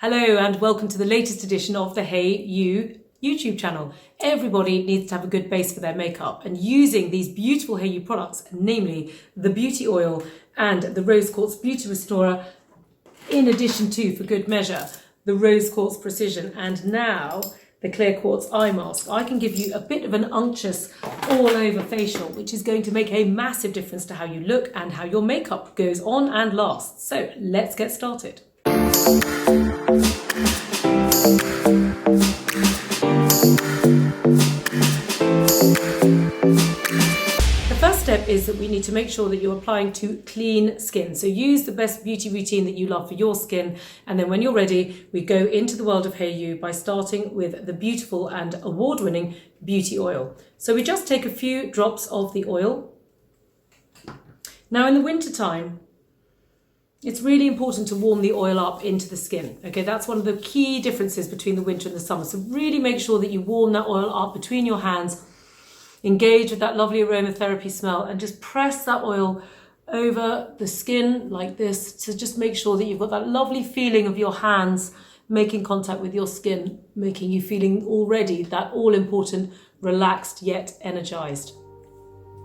Hello and welcome to the latest edition of the Hayo'u YouTube channel. Everybody needs to have a good base for their makeup, and using these beautiful Hayo'u products, namely the beauty oil and the Rose Quartz Beauty Restorer, in addition to, for good measure, the Rose Quartz Precision and now the Clear Quartz Eye Mask, I can give you a bit of an unctuous all over facial, which is going to make a massive difference to how you look and how your makeup goes on and lasts. So let's get started. The first step is that we need to make sure that you're applying to clean skin. So use the best beauty routine that you love for your skin. And then when you're ready, we go into the world of Hayo'u by starting with the beautiful and award-winning beauty oil. So we just take a few drops of the oil. Now in the winter time, it's really important to warm the oil up into the skin. Okay, that's one of the key differences between the winter and the summer. So really make sure that you warm that oil up between your hands, engage with that lovely aromatherapy smell, and just press that oil over the skin like this to just make sure that you've got that lovely feeling of your hands making contact with your skin, making you feeling already that all-important, relaxed yet energized.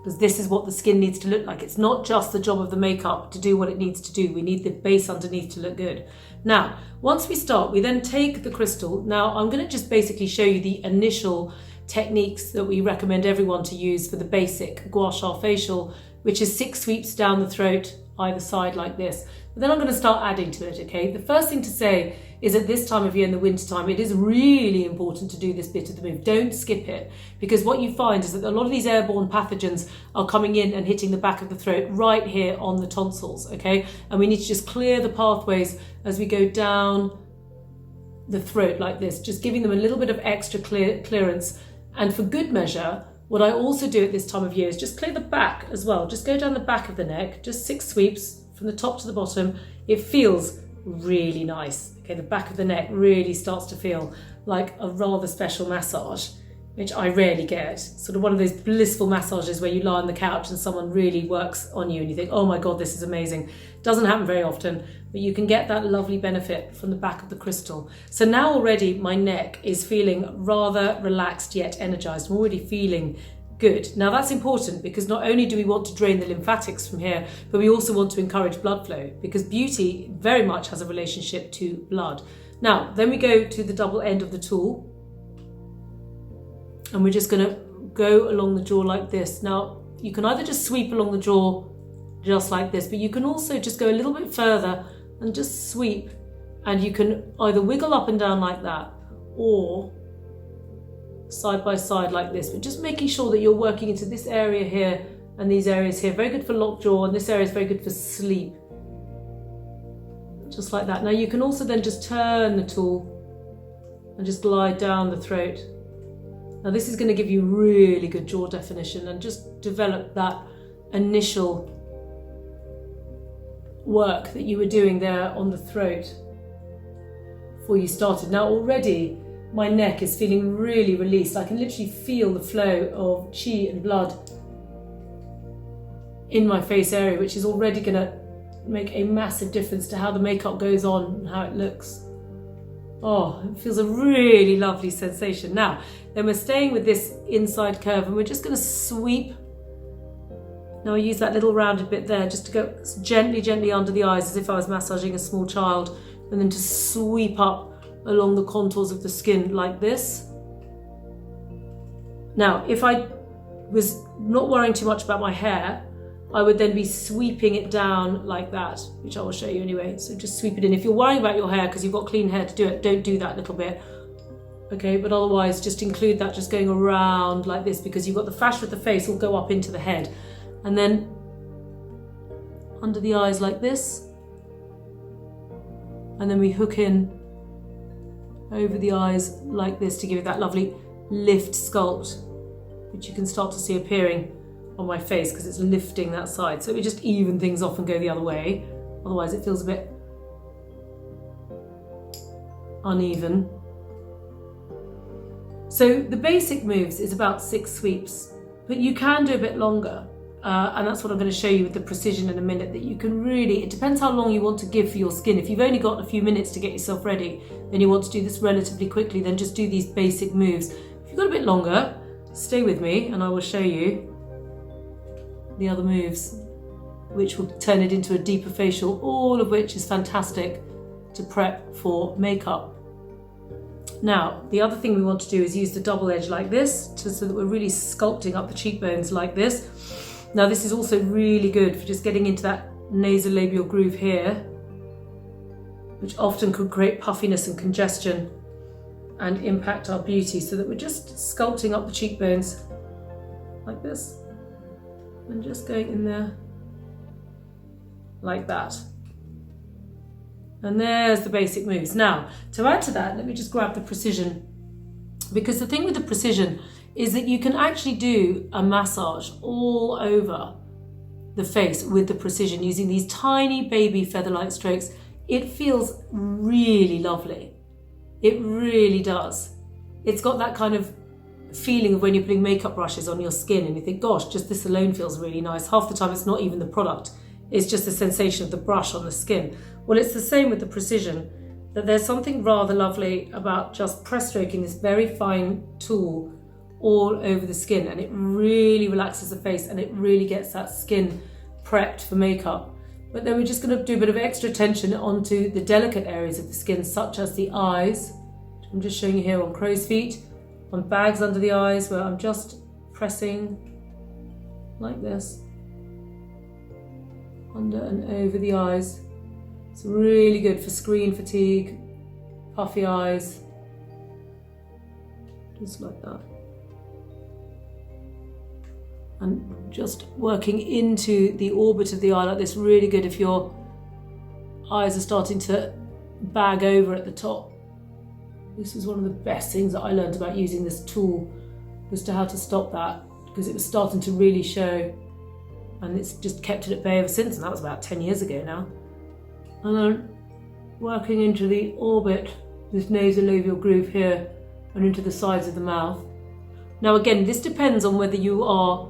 Because this is what the skin needs to look like. It's not just the job of the makeup to do what it needs to do. We need the base underneath to look good. Now, once we start, we then take the crystal. Now, I'm going to just basically show you the initial techniques that we recommend everyone to use for the basic Gua Sha facial, which is 6 sweeps down the throat, either side like this. But then I'm going to start adding to it, okay? The first thing to say is at this time of year in the winter time, it is really important to do this bit of the move. Don't skip it, because what you find is that a lot of these airborne pathogens are coming in and hitting the back of the throat right here on the tonsils, okay? And we need to just clear the pathways as we go down the throat like this, just giving them a little bit of extra clearance. And for good measure, what I also do at this time of year is just clear the back as well. Just go down the back of the neck, just 6 sweeps from the top to the bottom. It feels really nice. Okay, the back of the neck really starts to feel like a rather special massage, which I rarely get. Sort of one of those blissful massages where you lie on the couch and someone really works on you and you think, oh my God, this is amazing. Doesn't happen very often, but you can get that lovely benefit from the back of the crystal. So now already my neck is feeling rather relaxed yet energized. I'm already feeling good. Now that's important because not only do we want to drain the lymphatics from here, but we also want to encourage blood flow, because beauty very much has a relationship to blood. Now, then we go to the double end of the tool, and we're just going to go along the jaw like this. Now, you can either just sweep along the jaw just like this, but you can also just go a little bit further and just sweep, and you can either wiggle up and down like that or side by side like this, but just making sure that you're working into this area here and these areas here. Very good for lockjaw, and this area is very good for sleep. Just like that. Now you can also then just turn the tool and just glide down the throat. Now this is going to give you really good jaw definition and just develop that initial work that you were doing there on the throat before you started. Now already my neck is feeling really released. I can literally feel the flow of qi and blood in my face area, which is already going to make a massive difference to how the makeup goes on and how it looks. Oh, it feels a really lovely sensation. Now, then we're staying with this inside curve, and we're just going to sweep. Now I use that little rounded bit there just to go gently, gently under the eyes as if I was massaging a small child, and then to sweep up along the contours of the skin like this. Now, if I was not worrying too much about my hair, I would then be sweeping it down like that, which I will show you anyway. So just sweep it in. If you're worrying about your hair because you've got clean hair to do it, don't do that little bit. Okay, but otherwise just include that just going around like this, because you've got the fascia of the face will go up into the head. And then under the eyes like this. And then we hook in over the eyes like this to give it that lovely lift sculpt, which you can start to see appearing on my face because it's lifting that side. So we just even things off and go the other way. Otherwise it feels a bit uneven. So the basic moves is about 6 sweeps, but you can do a bit longer. and that's what I'm going to show you with the precision in a minute, that you can really, it depends how long you want to give for your skin. If you've only got a few minutes to get yourself ready, then you want to do this relatively quickly, then just do these basic moves. If you've got a bit longer, stay with me and I will show you the other moves, which will turn it into a deeper facial, all of which is fantastic to prep for makeup. Now, the other thing we want to do is use the double edge like this, so that we're really sculpting up the cheekbones like this. Now, this is also really good for just getting into that nasolabial groove here, which often could create puffiness and congestion and impact our beauty, so that we're just sculpting up the cheekbones like this and just going in there like that. And there's the basic moves. Now, to add to that, let me just grab the precision, because the thing with the precision is that you can actually do a massage all over the face with the precision using these tiny baby feather-like strokes. It feels really lovely. It really does. It's got that kind of feeling of when you're putting makeup brushes on your skin and you think, gosh, just this alone feels really nice. Half the time it's not even the product, it's just the sensation of the brush on the skin. Well, it's the same with the precision, that there's something rather lovely about just press stroking this very fine tool all over the skin, and it really relaxes the face and it really gets that skin prepped for makeup. But then we're just going to do a bit of extra tension onto the delicate areas of the skin, such as the eyes. I'm just showing you here on crow's feet, on bags under the eyes, where I'm just pressing like this, under and over the eyes. It's really good for screen fatigue, puffy eyes, just like that. And just working into the orbit of the eye like this, really good if your eyes are starting to bag over at the top. This is one of the best things that I learned about using this tool, was to how to stop that, because it was starting to really show, and it's just kept it at bay ever since, and that was about 10 years ago now. And then working into the orbit, this nasolabial groove here, and into the sides of the mouth. Now again, this depends on whether you are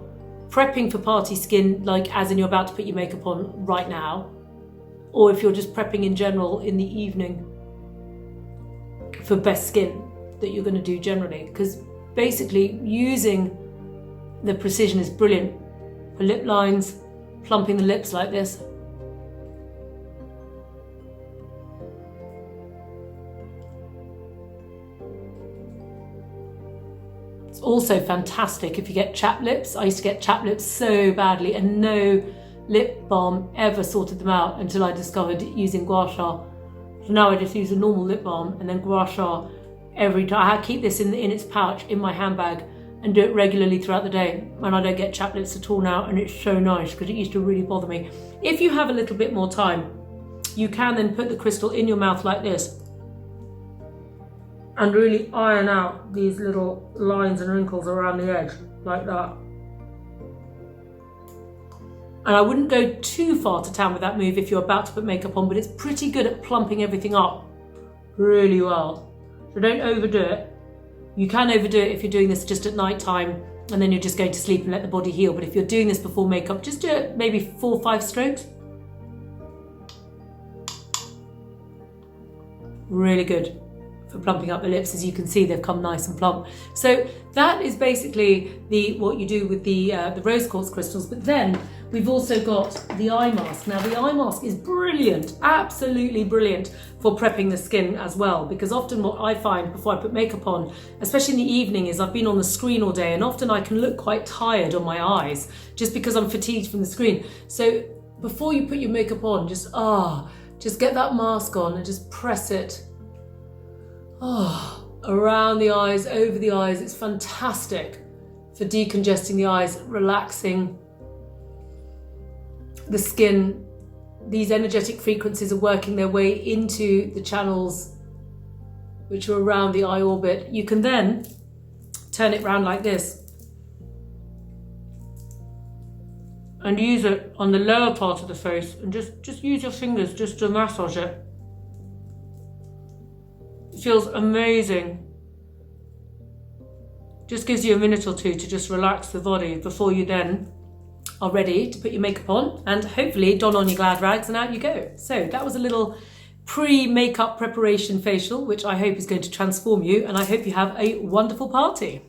prepping for party skin, like as in you're about to put your makeup on right now, or if you're just prepping in general in the evening for best skin that you're going to do generally. Because basically using the precision is brilliant for lip lines, plumping the lips like this. It's also fantastic if you get chapped lips. I used to get chapped lips so badly, and no lip balm ever sorted them out until I discovered using Gua Sha. So now I just use a normal lip balm and then Gua Sha every time. I keep this in its pouch in my handbag and do it regularly throughout the day, and I don't get chapped lips at all now, and it's so nice, because it used to really bother me. If you have a little bit more time, you can then put the crystal in your mouth like this and really iron out these little lines and wrinkles around the edge, like that. And I wouldn't go too far to town with that move if you're about to put makeup on, but it's pretty good at plumping everything up really well. So don't overdo it. You can overdo it if you're doing this just at night time and then you're just going to sleep and let the body heal. But if you're doing this before makeup, just do it maybe 4 or 5 strokes. Really good for plumping up the lips. As you can see, they've come nice and plump. So that is basically what you do with the rose quartz crystals. But then we've also got the eye mask. Now the eye mask is brilliant, absolutely brilliant for prepping the skin as well, because often what I find before I put makeup on, especially in the evening, is I've been on the screen all day, and often I can look quite tired on my eyes just because I'm fatigued from the screen. So before you put your makeup on, just get that mask on and just press it around the eyes, over the eyes. It's fantastic for decongesting the eyes, relaxing the skin. These energetic frequencies are working their way into the channels which are around the eye orbit. You can then turn it around like this and use it on the lower part of the face, and just use your fingers just to massage it. It feels amazing. Just gives you a minute or two to just relax the body before you then are ready to put your makeup on and hopefully don on your glad rags and out you go. So that was a little pre-makeup preparation facial, which I hope is going to transform you, and I hope you have a wonderful party.